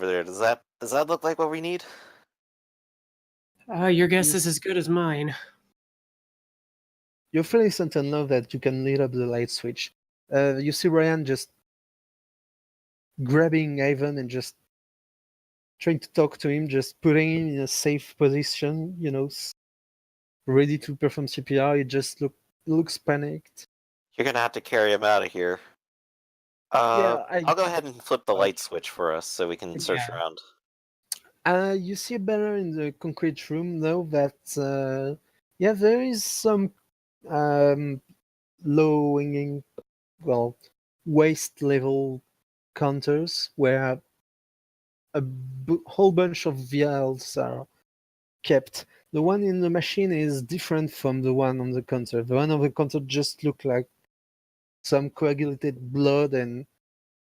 over there. Does that look like what we need? Your guess is as good as mine. You're fairly certain now that you can lit up the light switch. You see Ryan just grabbing Ivan and just trying to talk to him, just putting him in a safe position, ready to perform CPR. He just looks panicked. You're gonna have to carry him out of here. I'll go ahead and flip the light switch for us so we can search around. You see better in the concrete room though that there is some low hanging, waist level counters where a whole bunch of vials are kept. The one in the machine is different from the one on the counter. The one on the counter just look like some coagulated blood and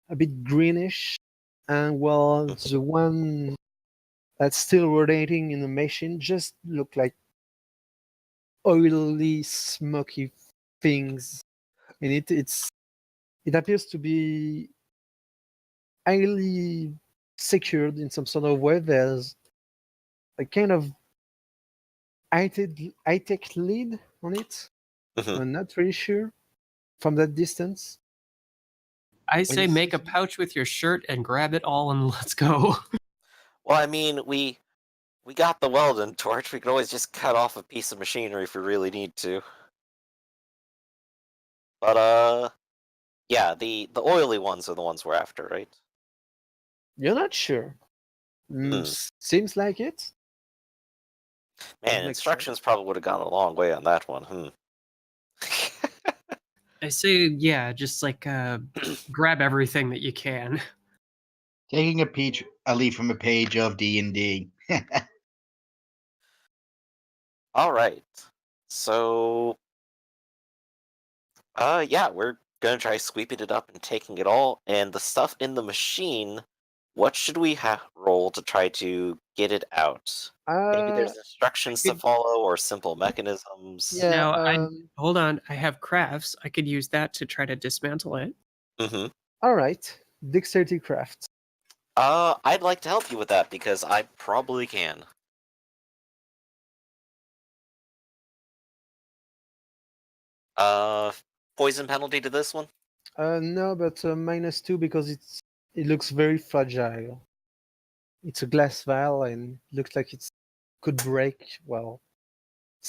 a bit greenish, and while the one that's still rotating in the machine just look like oily, smoky things. And it appears to be highly secured in some sort of way. There's a kind of high-tech lid on it. I'm not really sure from that distance. I say make a pouch with your shirt and grab it all and let's go. Well, I mean, we got the welding torch. We can always just cut off a piece of machinery if we really need to. But yeah, the oily ones are the ones we're after, right? You're not sure. Seems like it. Man, instructions probably would have gone a long way on that one. I say, just like grab everything that you can. Taking a leaf from a page of D&D. All right. So, we're gonna try sweeping it up and taking it all. And the stuff in the machine, what should we roll to try to get it out? Maybe there's instructions to follow or simple mechanisms. Yeah. Now, hold on. I have crafts. I could use that to try to dismantle it. Mm-hmm. All right. Dexterity crafts. I'd like to help you with that because I probably can. Poison penalty to this one? No, but -2 because it looks very fragile. It's a glass vial and looks like it could break. Well,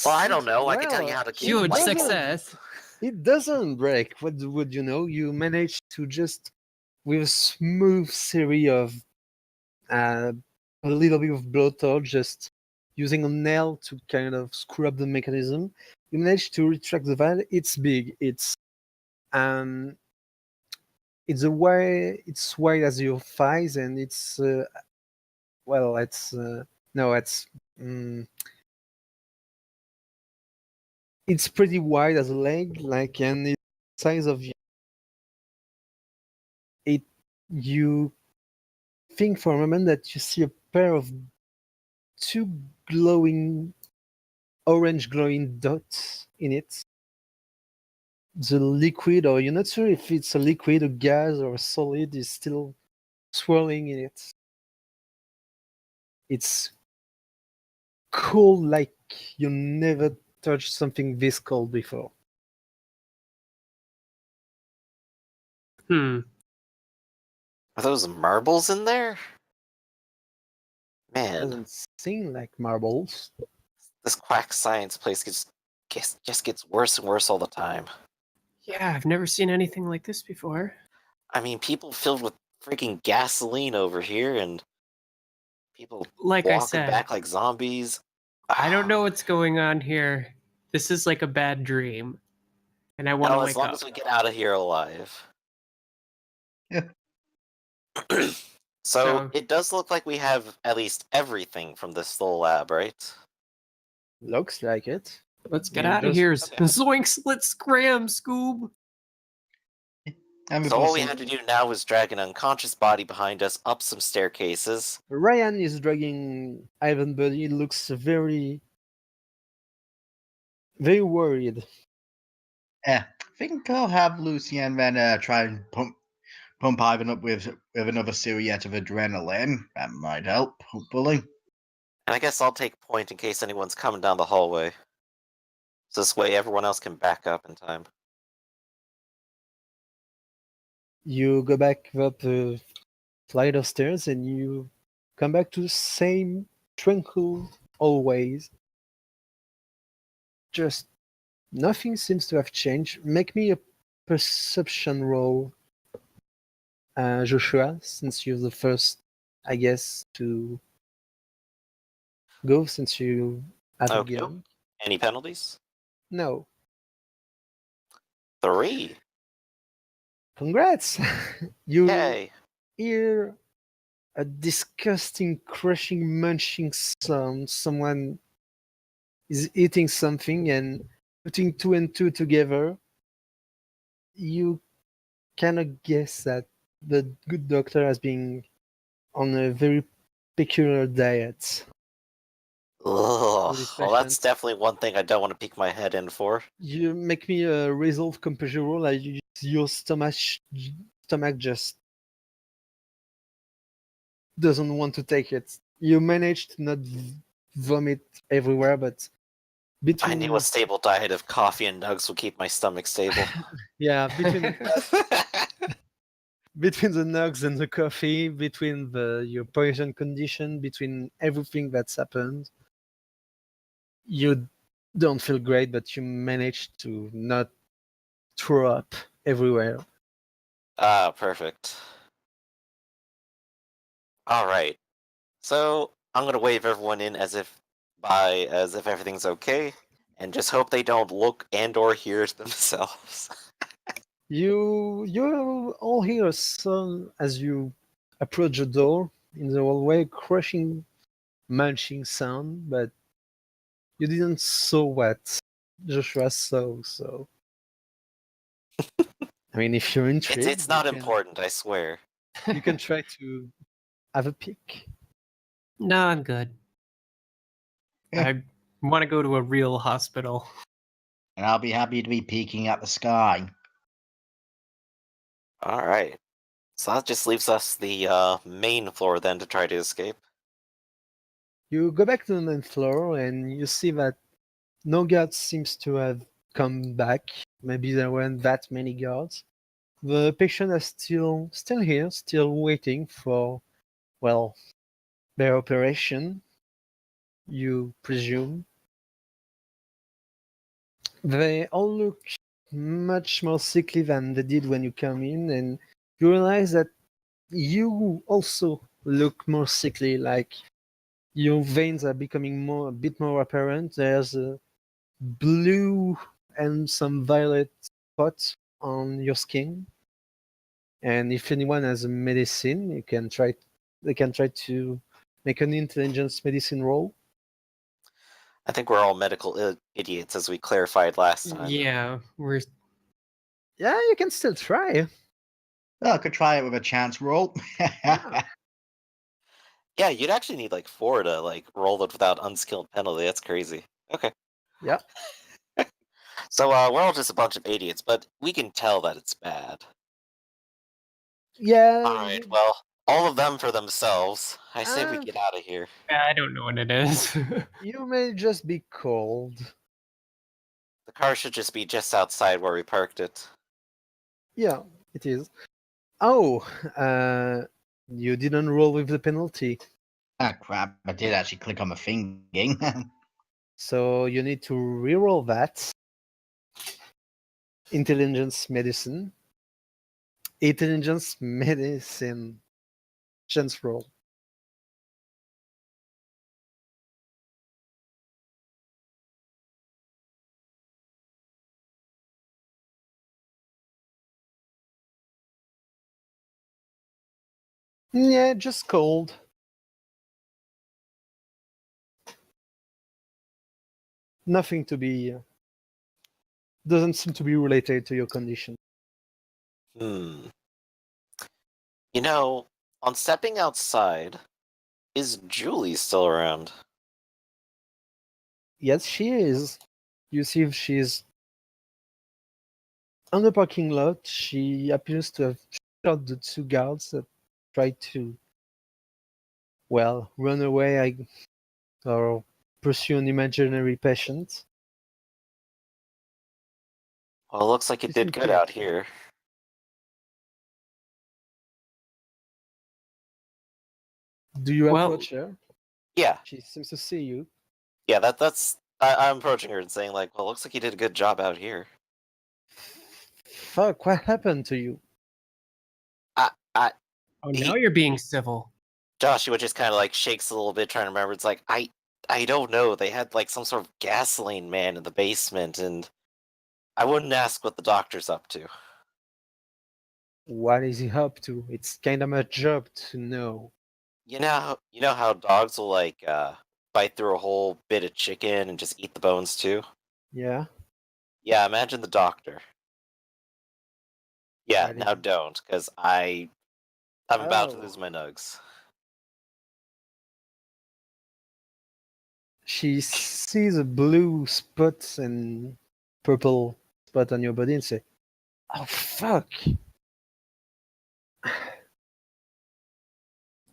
I don't know. I can tell you how to keep Huge success. It doesn't break. What would you know? You managed to just, with a smooth series of a little bit of blowtorch, just using a nail to kind of screw up the mechanism, you managed to retract the vial. It's big. It's wide as your thighs, and it's it's pretty wide as a leg, and it's the size of it. You think for a moment that you see a pair of two orange glowing dots in it. The liquid, or you're not sure if it's a liquid, a gas, or a solid, is still swirling in it. It's cold like you never touched something this cold before. Are those marbles in there? Man. Doesn't seem like marbles. This quack science place just gets worse and worse all the time. Yeah, I've never seen anything like this before. I mean, people filled with freaking gasoline over here, and people walking back like zombies. I don't know what's going on here. This is like a bad dream, and I want to wake up. As long as we get out of here alive. Yeah. So it does look like we have at least everything from this little lab, right? Looks like it. Let's get out of here. Zoinks, let's scram, Scoob. So all we have to do now is drag an unconscious body behind us up some staircases. Ryan is dragging Ivan, but he looks very, very worried. I think I'll have Lucien try and pump Ivan up with another silhouette of adrenaline. That might help, hopefully. And I guess I'll take point in case anyone's coming down the hallway. So this way everyone else can back up in time. You go back up the flight of stairs and you come back to the same tranquil hallways. Just nothing seems to have changed. Make me a perception roll, Joshua, since you're the first, I guess, to go since you have a Okay. gun. Any penalties? No. 3. Congrats! You Yay. hear a disgusting, crushing, munching sound. Someone is eating something and putting 2 and 2 together. You cannot guess that the good doctor has been on a very peculiar diet. Ugh. This Well, that's patient. definitely one thing I don't want to peek my head in for. You make me a resolve composure roll. Like your stomach just doesn't want to take it. You manage to not vomit everywhere, but I between knew a stable diet of coffee and nugs would keep my stomach stable. between between the nugs and the coffee, between your poison condition, between everything that's happened, you don't feel great, but you manage to not throw up everywhere. Ah, perfect. Alright. So, I'm gonna wave everyone in as if everything's okay, and just hope they don't look and or hear themselves. You all hear a sound as you approach the door in the hallway, crushing, munching sound, but you didn't saw what Joshua saw. So, I mean, if you're intrigued, It's not important, I swear. you can try to have a peek. No, I'm good. Yeah. I want to go to a real hospital. And I'll be happy to be peeking at the sky. Alright. So that just leaves us the main floor then to try to escape. You go back to the main floor and you see that no guards seems to have come back. Maybe there weren't that many guards. The patient is still here, still waiting for, well, their operation, you presume. They all look much more sickly than they did when you come in, and you realize that you also look more sickly, like your veins are becoming a bit more apparent. There's a blue and some violet spots on your skin. And if anyone has a medicine, they can try to make an intelligence medicine roll. I think we're all medical idiots, as we clarified last time. Yeah, we're Yeah, you can still try. Well, I could try it with a chance roll. Yeah, you'd actually need like 4 to like roll it without unskilled penalty. That's crazy. Okay. Yeah. So we're all just a bunch of idiots, but we can tell that it's bad. Yeah. Alright, well, all of them for themselves. I say we Uh, get out of here. I don't know what it is. You may just be cold. The car should just be just outside where we parked it. Yeah, it is. Oh, you didn't roll with the penalty. Ah, crap. I did actually click on the thinking. So you need to reroll that. Intelligence medicine. Intelligence medicine. Chance roll. Yeah, just cold. Nothing to be. Doesn't seem to be related to your condition. Hmm. You know, on stepping outside, is Julie still around? Yes, she is. You see if she's on the parking lot. She appears to have shot the two guards that tried to, well, run away or pursue an imaginary patient. Well, it looks like it You did seem good to- out here. Do you Well- approach her? Yeah, She seems to see you. yeah. I'm approaching her and saying like, "Well, it looks like you did a good job out here." Fuck, what happened to you? I Oh, He- now you're being civil. Joshua just kind of like shakes a little bit, trying to remember. It's like I don't know. They had like some sort of gasoline man in the basement, and I wouldn't ask what the doctor's up to. What is he up to? It's kind of my job to know. You know how dogs will like bite through a whole bit of chicken and just eat the bones too. Yeah? Yeah, imagine the doctor. Yeah, What is now it? don't, because I'm about to Oh. lose my nugs. She sees a blue spot and purple spot on your body and say, "Oh fuck!"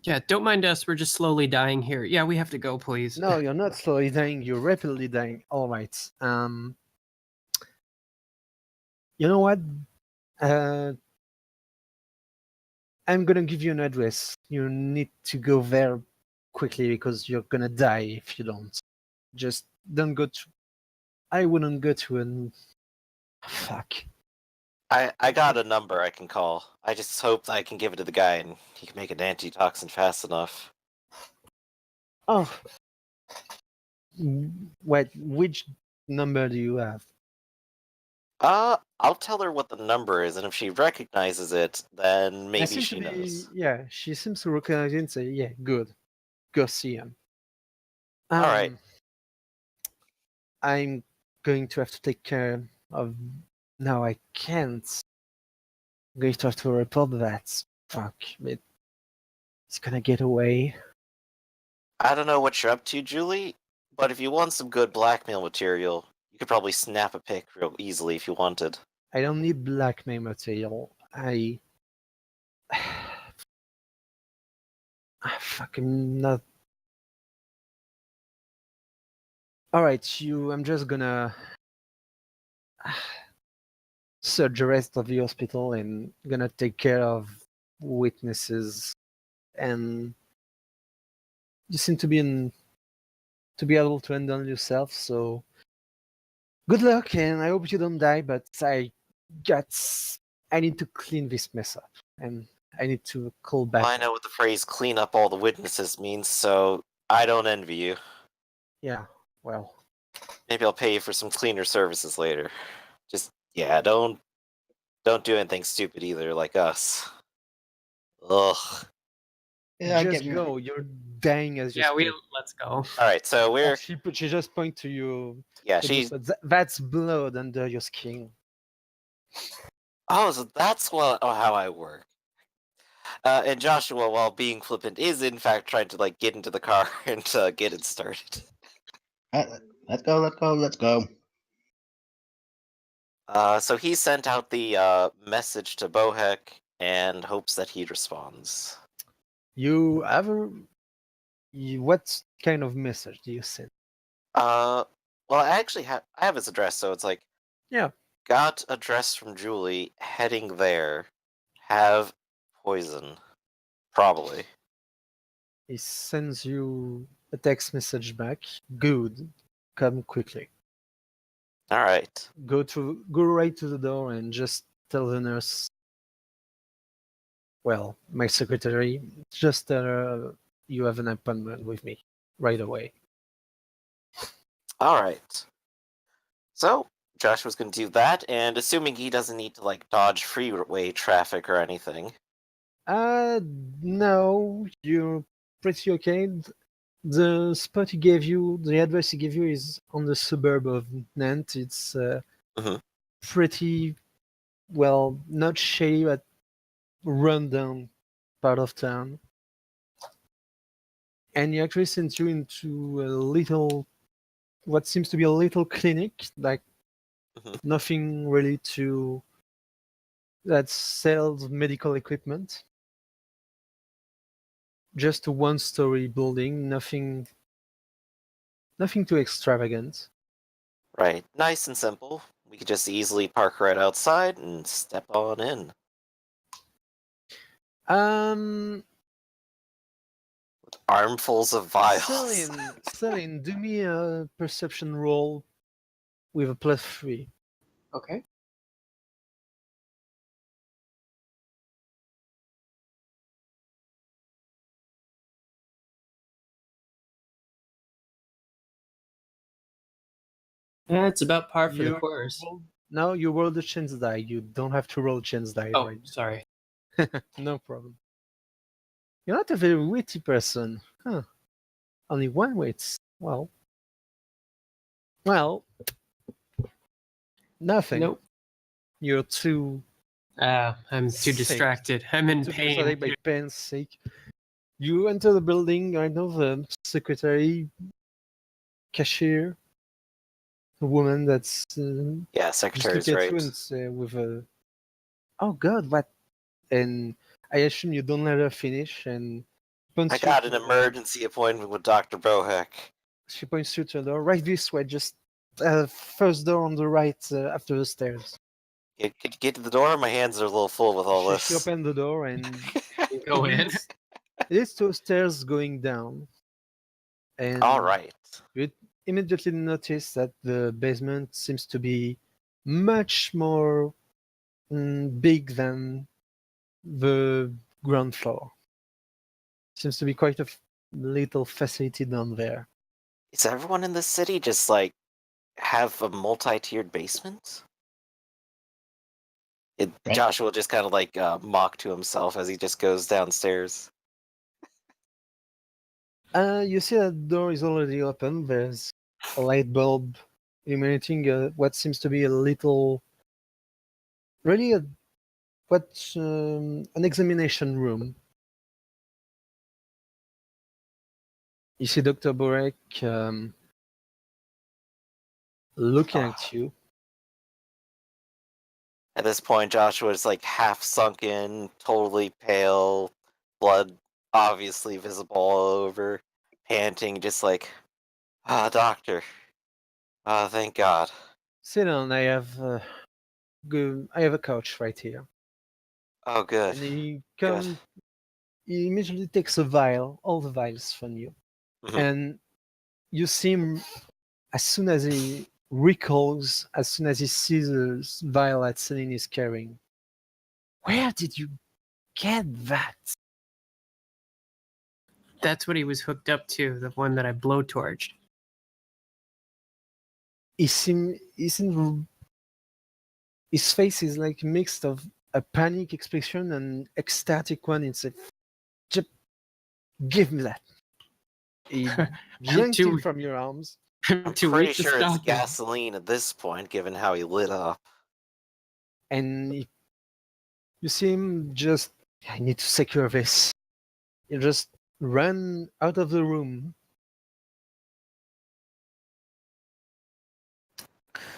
Yeah, don't mind us. We're just slowly dying here. Yeah, we have to go, please. No, you're not slowly dying. You're rapidly dying. All right. You know what? Uh, I'm gonna give you an address. You need to go there quickly because you're gonna die if you don't. Just don't go to. I wouldn't go to an. Fuck. I got a number I can call. I just hope I can give it to the guy and he can make an antitoxin fast enough. Oh. Wait, which number do you have? I'll tell her what the number is, and if she recognizes it, then I maybe seem she to be- knows. Yeah, she seems to recognize it and say, "Yeah, good. Go see him." All right. I'm going to have to take care of. No, I can't. I'm going to have to report that. Fuck. It's gonna get away. I don't know what you're up to, Julie, but if you want some good blackmail material, you could probably snap a pic real easily if you wanted. I don't need blackmail material. I. Fucking not. Alright, you. I'm just gonna search the rest of the hospital and gonna take care of witnesses. And you seem to be able to handle yourself, so good luck, and I hope you don't die. But I need to clean this mess up, and I need to call back. Well, I know what the phrase "clean up all the witnesses" means, so I don't envy you. Yeah, well, Maybe I'll pay you for some cleaner services later. Just yeah, don't do anything stupid either, like us. Ugh. Yeah, I just get go. You're dying as you Yeah, speak. let's go. All right, so we're She just point to you. yeah. the blue She's spot. That's blood under your skin. oh, so that's how I work. And Joshua, while being flippant, is in fact trying to like get into the car and get it started. Let's go, let's go, let's go. So he sent out the message to Bohek and hopes that he responds. You ever? What kind of message do you send? Well, I actually I have his address, so it's like Yeah. got address from Julie, heading there, have poison, probably. He sends you a text message back. Good. Come quickly. All right. Go right to the door and just tell the nurse. Well, my secretary, just tell her you have an appointment with me right away. All right. So Joshua's going to do that, and assuming he doesn't need to like dodge freeway traffic or anything. No, you're pretty okay. The spot he gave you, the address he gave you, is on the suburb of Nantes. It's Mhm. pretty well, not shady, but rundown part of town. And he actually sent you into a little, what seems to be a little clinic, like Mhm. nothing really too that sells medical equipment. Just a one-story building, nothing too extravagant. Right. Nice and simple. We could just easily park right outside and step on in. Um, Armfuls of vials. Celine, do me a perception roll with a +3. Okay. Yeah, it's about par for the You course. No, you roll the chance die. You don't have to roll chance die, Oh, right? sorry. No problem. You're not a very witty person. Huh. Only one wit. Well, nothing. Nope. You're too I'm too Sick. distracted. I'm in pain. by pain's sake. You enter the building. I know the secretary, cashier, a woman that's Yeah, just secretary's look at you right. and say with a, "Oh God, what?" And I assume you don't let her finish, and I points you got to an the- emergency appointment with Dr. Bohek. She points you to the door. Right this way, just first door on the right after the stairs. Get to the door. My hands are a little full with all She this. opened the door and Go it in. leads, it leads to stairs going down. And All right. you immediately notice that the basement seems to be much more big than the ground floor. Seems to be quite a little facility down there. Is everyone in this city just like have a multi-tiered basement? Right. Joshua just kind of like mock to himself as he just goes downstairs. You see that the door is already open. There's a light bulb illuminating what seems to be a little, really an examination room. You see Dr. Borek looking Ah. at you. At this point, Joshua is like half sunken, totally pale, blood obviously visible all over, panting, just like, doctor. Thank God. Sit down. I have a couch right here. Oh, good. And Good. he immediately takes a vial, all the vials from you. Mhm. And you see him, as soon as he recalls, as soon as he sees the vial that Celine is carrying. Where did you get that? That's what he was hooked up to, the one that I blowtorched. His face is like mixed of a panic expression and ecstatic one. It's like, just give me that. He yanked too- him from your arms. I'm Too pretty weak to sure it's stop him. gasoline at this point, given how he lit up. And you see him just, I need to secure this. He just ran out of the room.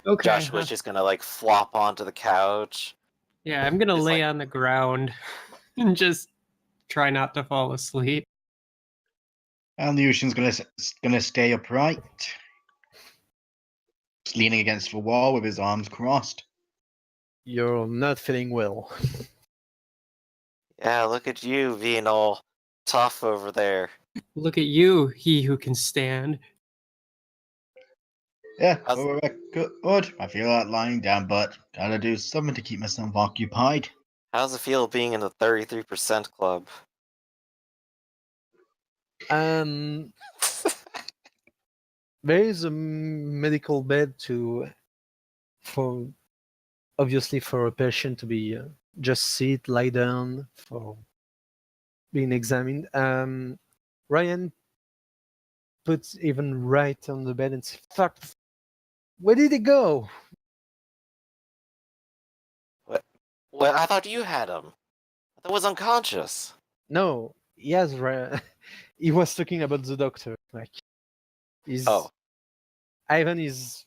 Okay. Joshua's just gonna like flop onto the couch. Yeah, I'm gonna It's lay like- on the ground and just try not to fall asleep. And the ocean's gonna stay upright, just leaning against the wall with his arms crossed. You're not feeling well. Yeah, look at you being all tough over there. Look at you, he who can stand. Yeah, How's- all right, good. I feel like lying down, but gotta do something to keep myself occupied. How's it feel being in the 33% club? Um, there is a medical bed for obviously for a patient to be just sit, lie down for being examined. Ryan puts even right on the bed and says, "Fuck, where did he go?" Well, I thought you had him. I thought he was unconscious. No, he has. He was talking about the doctor. Like, he's Oh, Ivan is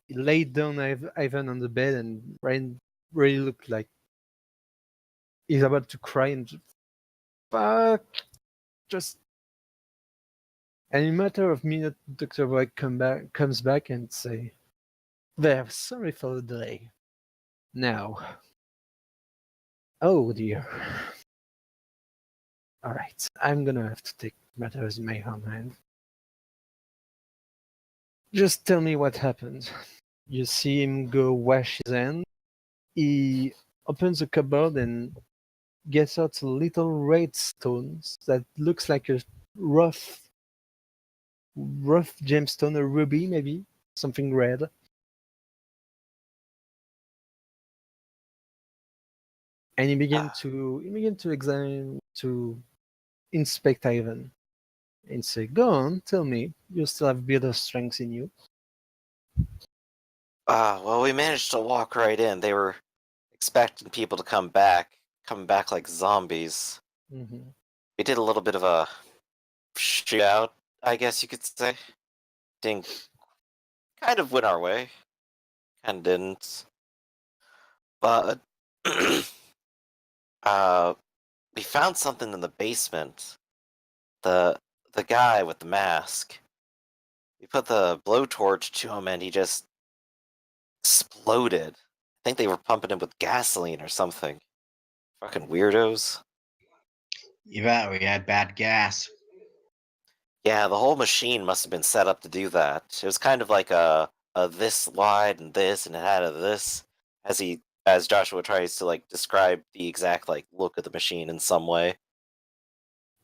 laid down. Ivan on the bed, and Ryan really looked like He's about to cry and fuck, just. And in a matter of minutes, Dr. Boy comes back and say, "There, sorry for the delay. Now, oh dear. All right, I'm gonna have to take matters in my own hand. Just tell me what happened." You see him go wash his hands. He opens a cupboard and gets out a little red stones that looks like a rough gemstone, a ruby maybe, something red. And he began to examine, to inspect Ivan and say, "Go on, tell me, you still have a bit of strength in you." Well, we managed to walk right in. They were expecting people to come back like zombies. Hmm. We did a little bit of a shootout, I guess you could say. Didn't kind of went our way, kind of didn't. But uh, we found something in the basement. The the guy with the mask. We put the blowtorch to him, and he just exploded. I think they were pumping him with gasoline or something. Fucking weirdos. Yeah, we had bad gas. Yeah, the whole machine must have been set up to do that. It was kind of like a this wide and this, and it had a this. As Joshua tries to like describe the exact like look of the machine in some way.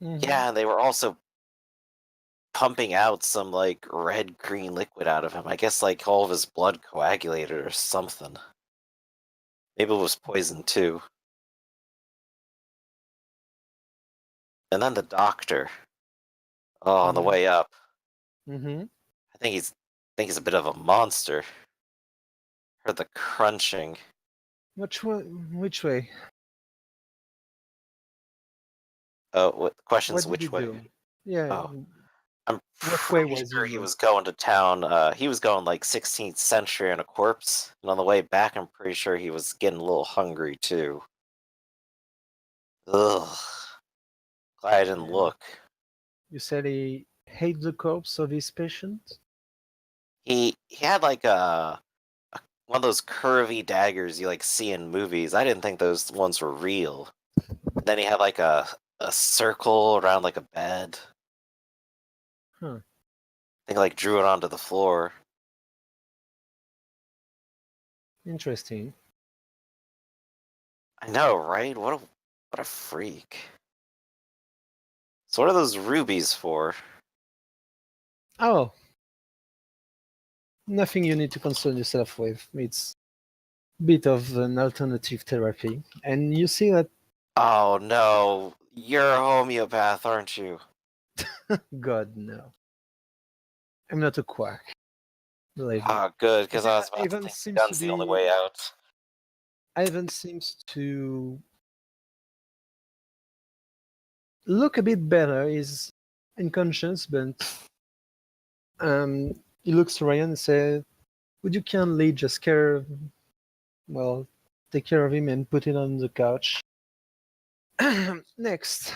Hmm. Yeah, they were also pumping out some like red green liquid out of him. I guess like all of his blood coagulated or something. Maybe it was poison too. And then the doctor. Oh, on the Hmm. way up. Hmm. I think he's a bit of a monster. Heard the crunching. Which way? Oh, what the question's What did he which way? do? Yeah, Oh, I'm what way pretty was he sure he going? was going to town. He was going like 16th century on a corpse, and on the way back, I'm pretty sure he was getting a little hungry too. Ugh, glad I didn't And look. you said he hates the corpse of his patient? He had like one of those curvy daggers you like see in movies. I didn't think those ones were real. And then he had like a circle around like a bed. Huh, I think like drew it onto the floor. interesting. I know, right? What a freak. So what are those rubies for? Oh, nothing you need to concern yourself with. It's a bit of an alternative therapy. And you see that, Oh no, you're a homeopath, aren't you? God, no. I'm not a quack, believe me. Ah, good, because I Yeah, was about to Ivan think the seems to gun's the only be. way out. Ivan seems to look a bit better. He's unconscious, but he looks to Ryan and says, "Would you kindly just well, take care of him and put it on the couch?" Next,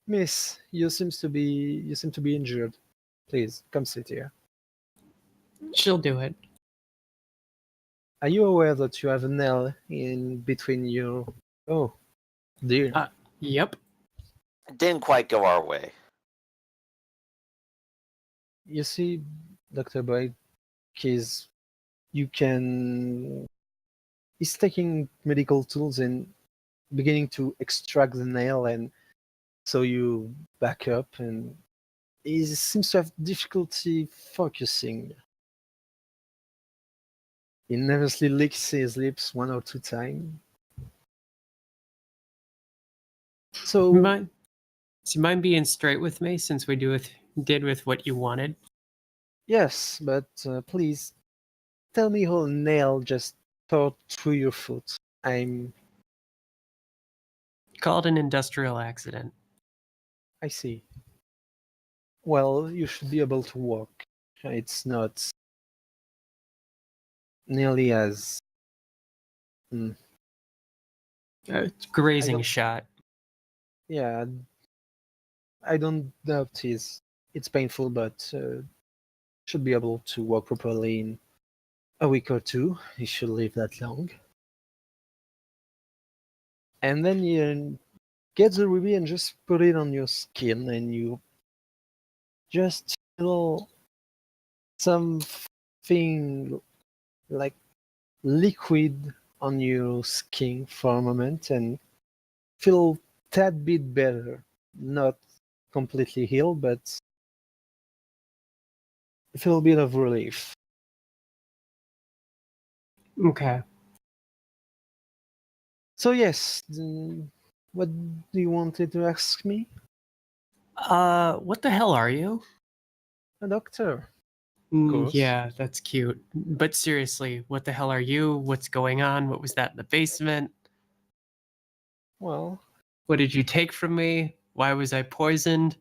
Miss, you seem to be injured. Please come sit here. She'll do it. Are you aware that you have a nail in between your? Oh dear. Yep. It didn't quite go our way. You see, Doctor Boyd, he's you can. He's taking medical tools and beginning to extract the nail, and so you back up, and he seems to have difficulty focusing. He nervously licks his lips one or two times. So, Mind, do you mind being straight with me since we did with what you wanted? yes, but please tell me how a nail just tore through your foot. Called an industrial accident. I see. Well, you should be able to walk. It's not nearly as. Hmm. Grazing don't- shot. Yeah, I don't doubt it's painful, but should be able to walk properly in a week or two. You should live that long. And then you get the ruby and just put it on your skin, and you just feel something like liquid on your skin for a moment and feel tad bit better. Not completely healed, but feel a bit of relief. Okay. So yes, what do you wanted to ask me? What the hell are you? A doctor, of course. Yeah, that's cute. But seriously, what the hell are you? What's going on? What was that in the basement? Well, What did you take from me? Why was I poisoned?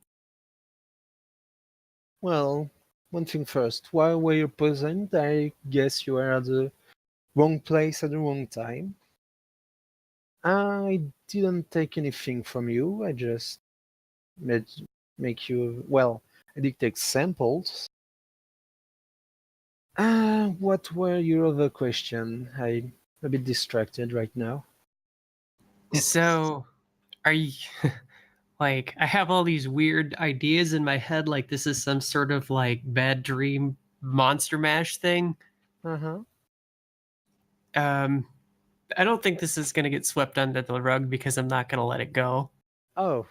well, one thing first. Why were you poisoned? I guess you were at the wrong place at the wrong time. I didn't take anything from you. I just made make you well. I did take samples. What were your other question? I'm a bit distracted right now. So, are you like I have all these weird ideas in my head like this is some sort of like bad dream monster mash thing. Uh-huh. Um I don't think this is going to get swept under the rug because I'm not going to let it go. Oh.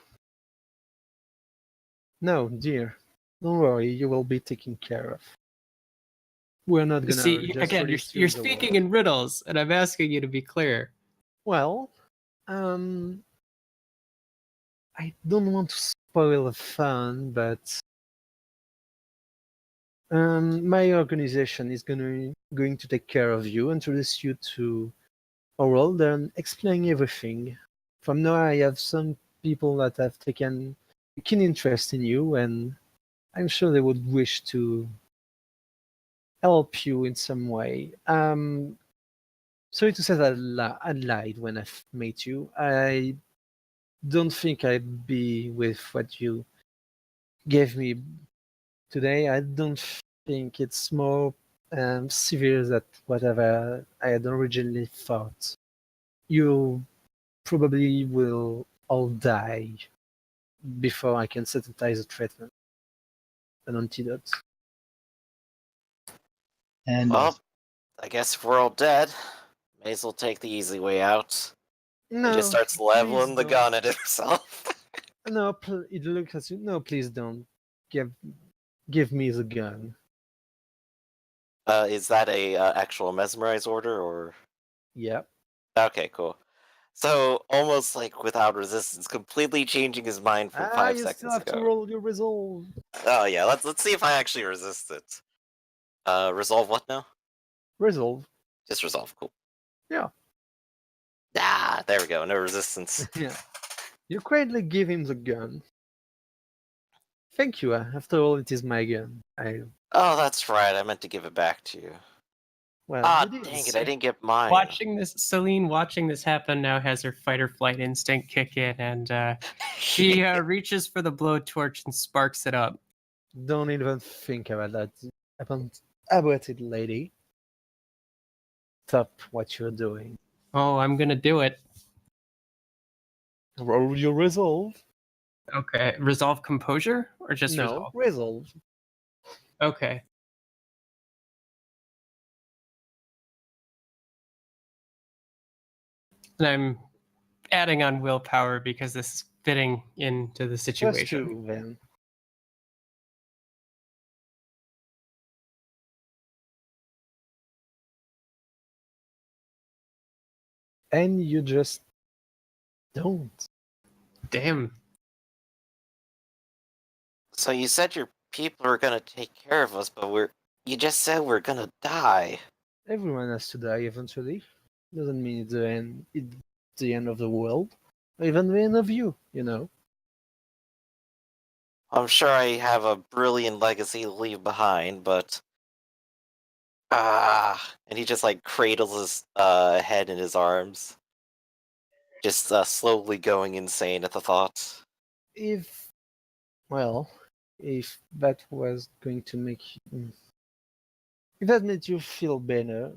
No, dear. Don't worry, you will be taken care of. We're not gonna See, just again, release you you're in the speaking world. in riddles and I'm asking you to be clear. Well, um, I don't want to spoil the fun, but my organization is going to take care of you, introduce you to our world, and explain everything. From now, I have some people that have taken a keen interest in you, and I'm sure they would wish to help you in some way. Sorry to say that I lied when I met you. I don't think I'd be with what you gave me today. I don't think it's more severe than whatever I had originally thought. You probably will all die before I can synthesize a treatment, an antidote. And Well, I guess if we're all dead, may as well take the easy way out. He just No, starts please leveling the don't. gun at himself. No, it looks at you. No, please don't. Give, give me the gun. Is that a actual mesmerize order or? Yep. Okay, cool. So almost like without resistance, completely changing his mind from Ah, five you still seconds have to ago. roll your resolve. Oh yeah, let's see if I actually resist it. Resolve what now? Resolve. Just resolve. Cool. Yeah. Ah, there we go. No resistance. Yeah. You quietly give him the gun. Thank you. After all, it is my gun. Oh, that's right. I meant to give it back to you. Well, Ah, you did. dang it! I didn't get mine. Celine watching this happen now has her fight or flight instinct kick in, and she reaches for the blowtorch and sparks it up. Don't even think about that. About it, lady. Stop what you're doing. Oh, I'm gonna do it. Roll your resolve. Okay, resolve composure or just No, resolve? resolve. Okay. And I'm adding on willpower because this is fitting into the Plus situation. 2, then. And you just don't. Damn. So you said your people are gonna take care of us, but you just said we're gonna die. Everyone has to die eventually. Doesn't mean it's the end. It's the end of the world, or even the end of you. You know. I'm sure I have a brilliant legacy to leave behind, but and he just like cradles his head in his arms. Just slowly going insane at the thought. If, well, if that was going to make if that made you feel better,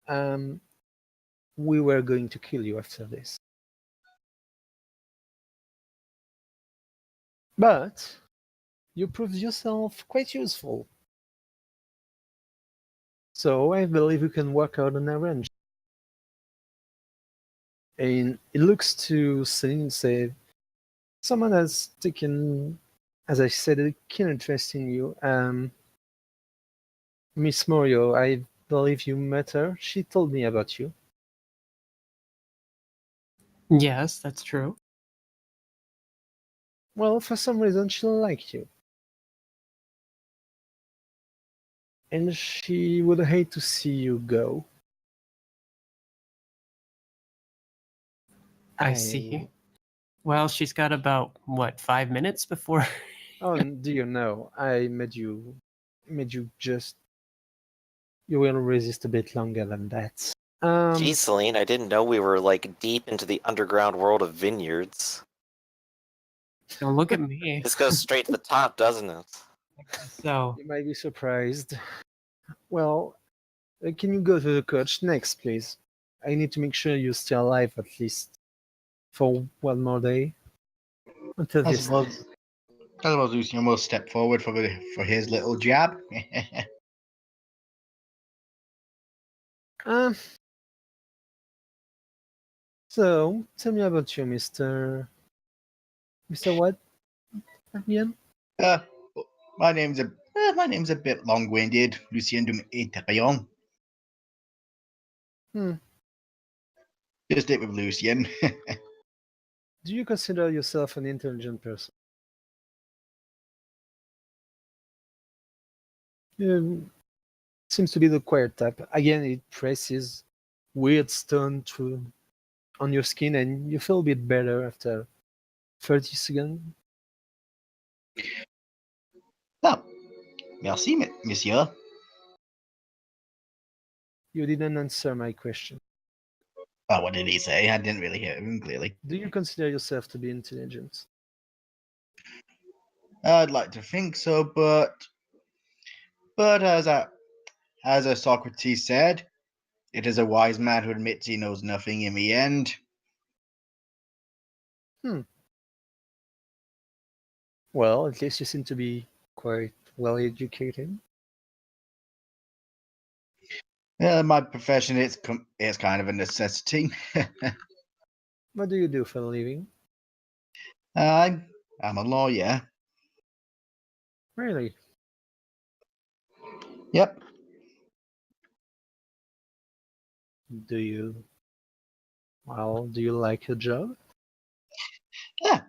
um, we were going to kill you after this. But you proved yourself quite useful. So I believe we can work out an arrangement. And it looks to Celine and say, someone has taken, as I said, a keen interest in you. Miss Morio, I believe you met her. She told me about you. Yes, that's true. Well, for some reason, she liked you. And she would hate to see you go. I see. Well, she's got about, what, 5 minutes before? Oh, and do you know, I made you just, you will resist a bit longer than that. Geez, Celine, I didn't know we were like deep into the underground world of vineyards. Don't look at me. This goes straight to the top, doesn't it? So, You might be surprised. Well, can you go to the coach next, please? I need to make sure you stay alive at least for one more day. Until I this. suppose Lucian will step forward for his little jab. Um. So, tell me about you, Mr. What? Again? uh, my name's a bit long-winded. Lucien de Italion. Hmm. Just stick with Lucien. Do you consider yourself an intelligent person? Seems to be the quiet type. Again, it presses weird stone on your skin, and you feel a bit better after 30 seconds. Oh, merci, monsieur. You didn't answer my question. Oh, what did he say? I didn't really hear him clearly. Do you consider yourself to be intelligent? I'd like to think so, but as Socrates said, it is a wise man who admits he knows nothing in the end. Well, at least you seem to be quite well educated. My profession it's kind of a necessity. What do you do for a living? I'm a lawyer. Really? Yep. Do you like your job? Yeah,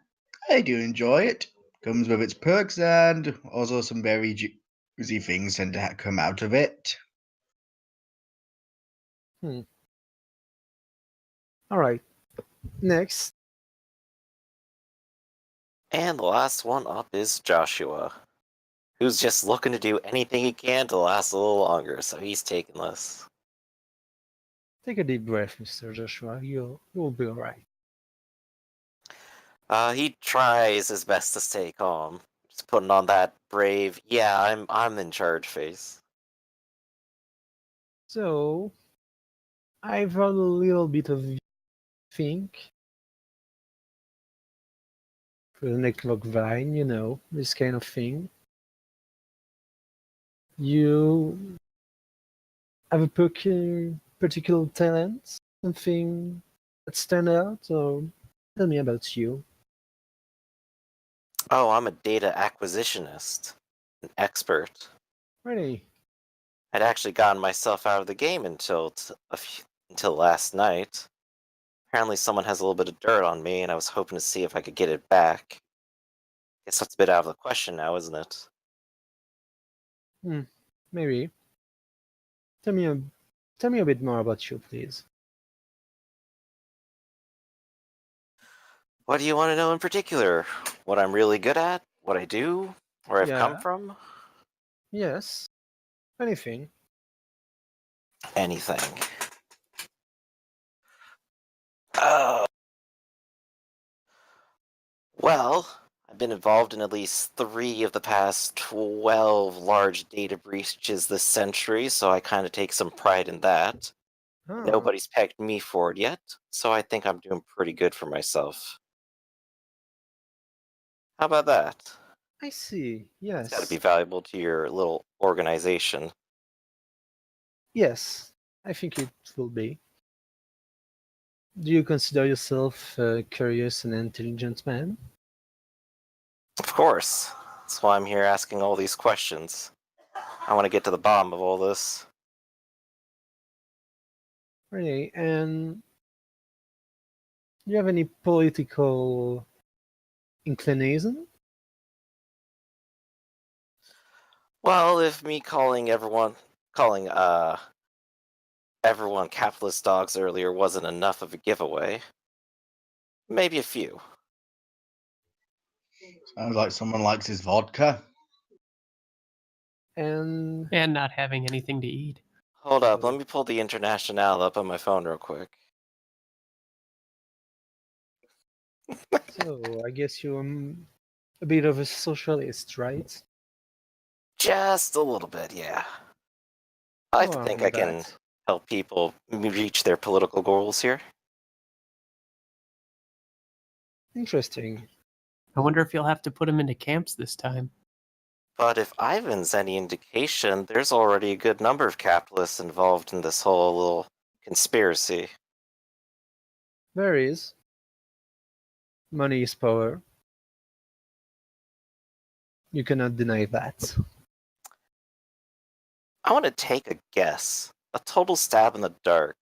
I do enjoy it. Comes with its perks and also some very juicy things tend to come out of it. All right. Next. And the last one up is Joshua, who's just looking to do anything he can to last a little longer, so he's taking this. Take a deep breath, Mr. Joshua. You'll be all right. He tries his best to stay calm, just putting on that brave, yeah, I'm in charge face. So, I've had a little bit of think for the necklog vine, this kind of thing. You have a particular talent, something that stand out, or tell me about you. Oh, I'm a data acquisitionist, an expert. Really? I'd actually gotten myself out of the game until last night. Apparently someone has a little bit of dirt on me, and I was hoping to see if I could get it back. Guess that's a bit out of the question now, isn't it? Maybe. Tell me a bit more about you, please. What do you want to know in particular? What I'm really good at? What I do? Where I've come Yeah. from? Yes. Anything. Anything. Oh, Well, I've been involved in at least 3 of the past 12 large data breaches this century, so I kind of take some pride in that. Ah, Nobody's pegged me for it yet, so I think I'm doing pretty good for myself. How about that? I see. That's got to be Yes. valuable to your little organization. Yes, I think it will be. Do you consider yourself a curious and intelligent man? Of course. That's why I'm here asking all these questions. I want to get to the bottom of all this. Really? And do you have any political inclination? Well, if me calling everyone capitalist dogs earlier wasn't enough of a giveaway, maybe a few. Sounds like someone likes his vodka. And And not having anything to eat. Hold up, let oh, me pull the Internationale up on my phone real quick. so I guess you're a bit of a socialist, right? Just a little bit, yeah. I Oh, think I not can bad. help people reach their political goals here. Interesting. I wonder if you'll have to put him into camps this time. But if Ivan's any indication, there's already a good number of capitalists involved in this whole little conspiracy. There is. Money is power. You cannot deny that. I want to take a guess, a total stab in the dark,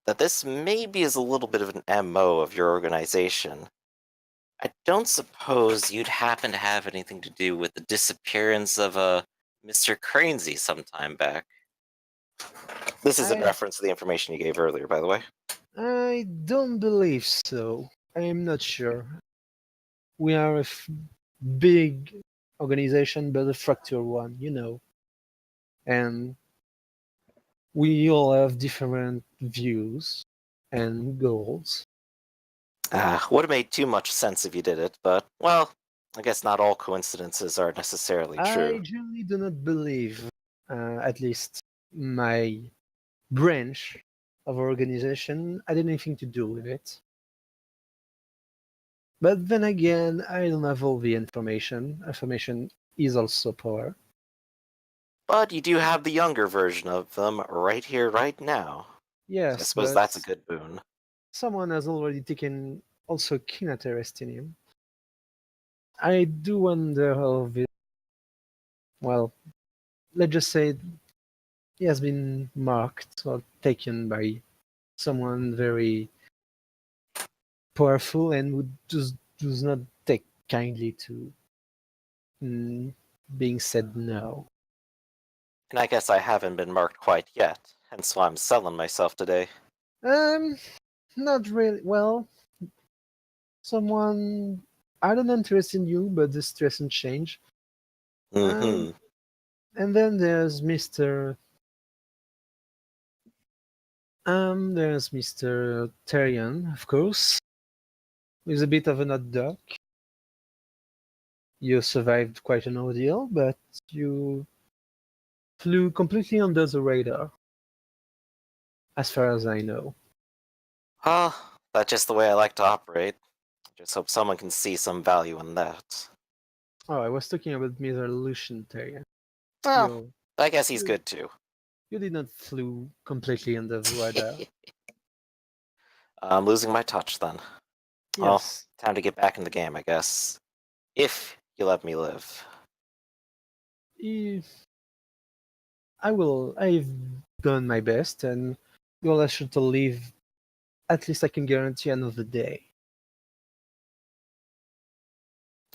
that this maybe is a little bit of an MO of your organization. I don't suppose you'd happen to have anything to do with the disappearance of a Mr. Cranesy some time back. This is in I reference to the information you gave earlier, by the way. I don't believe so. I am not sure. We are a big organization, but a fractured one, and we all have different views and goals. Would have made too much sense if you did it, but, well, I guess not all coincidences are necessarily I true. generally do not believe, at least my branch of organization, had anything to do with it. But then again, I don't have all the information. Information is also power. But you do have the younger version of them right here, right now. So I Yes, suppose but that's a good boon. someone has already taken also keen interest in him. I do wonder how this, well, let's just say he has been marked or taken by someone very powerful and who just does not take kindly to mm, being said no. And I guess I haven't been marked quite yet, hence why I'm selling myself today. Um, not really. Well, someone I don't interest in you, but the stress and change. Um, Mm-hmm. and then there's Mr. Terian, of course, who's a bit of an odd duck. You survived quite an ordeal, but you flew completely under the radar, as far as I know. Well, that's just the way I like to operate. Just hope someone can see some value in that. Oh, I was talking about Mr. Lucian Terian. Well, You, I guess he's you, good too. you did not flew completely under the radar. I'm losing my touch then. Well, Yes, time to get back in the game, I guess. If you let me live. if I will. I've done my best, and you'll assure to leave. At least I can guarantee another day.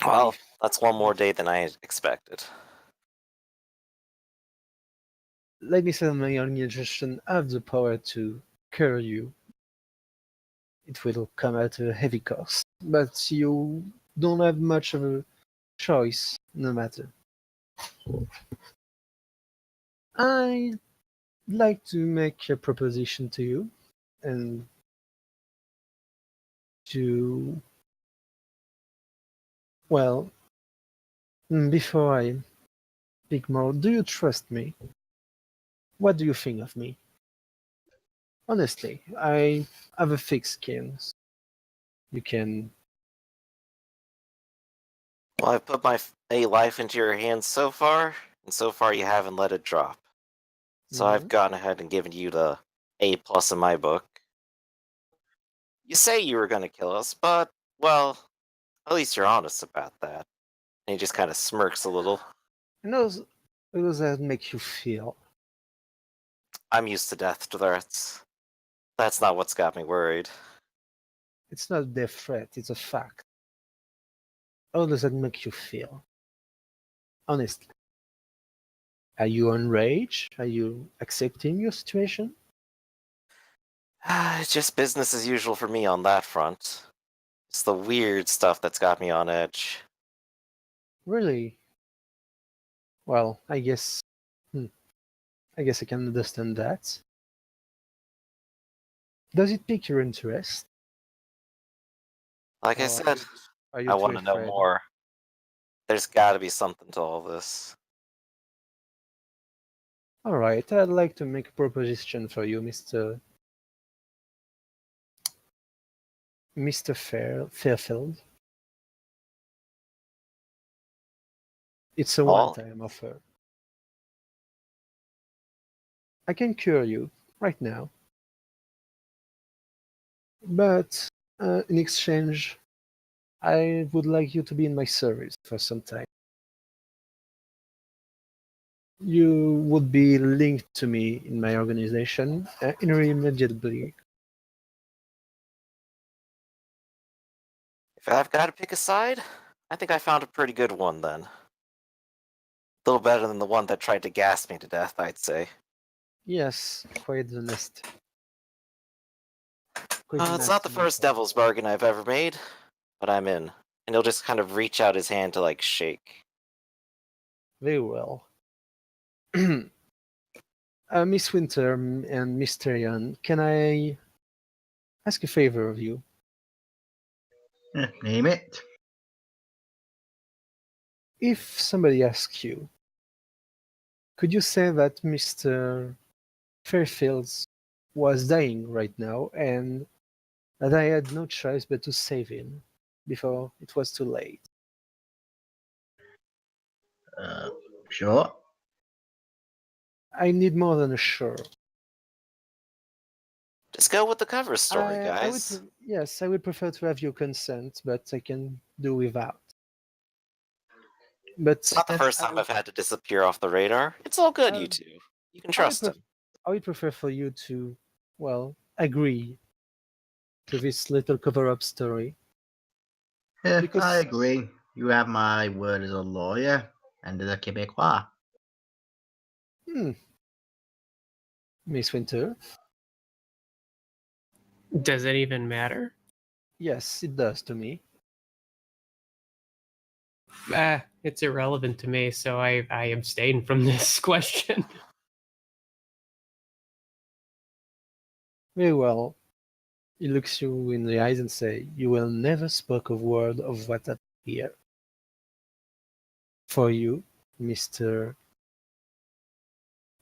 Well, If, that's one more if day than I expected. let me say that my organization have the power to cure you, it will come at a heavy cost. But you don't have much of a choice, no matter. I'd like to make a proposition to you, and to Well, before I speak more, do you trust me? What do you think of me? Honestly, I have a thick skin. You can. Well, I've put a life into your hands so far, and so far you haven't let it drop. So I've Mhm. gone ahead and given you the A+ in my book. You say you were going to kill us, but, well, at least you're honest about that. And he just kind of smirks a little. And how does that make you feel? I'm used to death threats. That's not what's got me worried. It's not a death threat, it's a fact. How does that make you feel? Honestly. Are you enraged? Are you accepting your situation? It's just business as usual for me on that front. It's the weird stuff that's got me on edge. Really? Well, hmm, I guess I can understand that. Does it pique your interest? Like I Or said, are you I too want to know afraid? more. There's got to be something to all this. Alright, I'd like to make a proposition for you, Mr. Fairfield. It's a All? one-time offer. I can cure you right now, but in exchange, I would like you to be in my service for some time. You would be linked to me in my organization immediately. If I've got to pick a side, I think I found a pretty good one then. A little better than the one that tried to gas me to death, I'd say. Yes, quite honest. Quite It's not the nasty first myself. devil's bargain I've ever made, but I'm in. And he'll just kind of reach out his hand to, like, shake. Very well. Miss Winter and Mr. Yan, can I ask a favor of you? Name it. If somebody asks you, could you say that Mr. Fairfields was dying right now and that I had no choice but to save him before it was too late? Uh, sure. I need more than a sure. Just go with the cover story, guys. Yes, I would prefer to have your consent, but I can do without. It's But not the first time I've had to disappear off the radar. It's all good, I, you two. You can I would trust pref- him. I would prefer for you to, well, agree to this little cover-up story Yeah, I because, agree. You have my word as a lawyer and as a Quebecois. hmm, Miss Winter, Does it even matter? yes, it does to me. It's irrelevant to me, so I abstain from this question. Very well. He looks you in the eyes and say, "You will never spoke a word of what happened here. For you, Mr.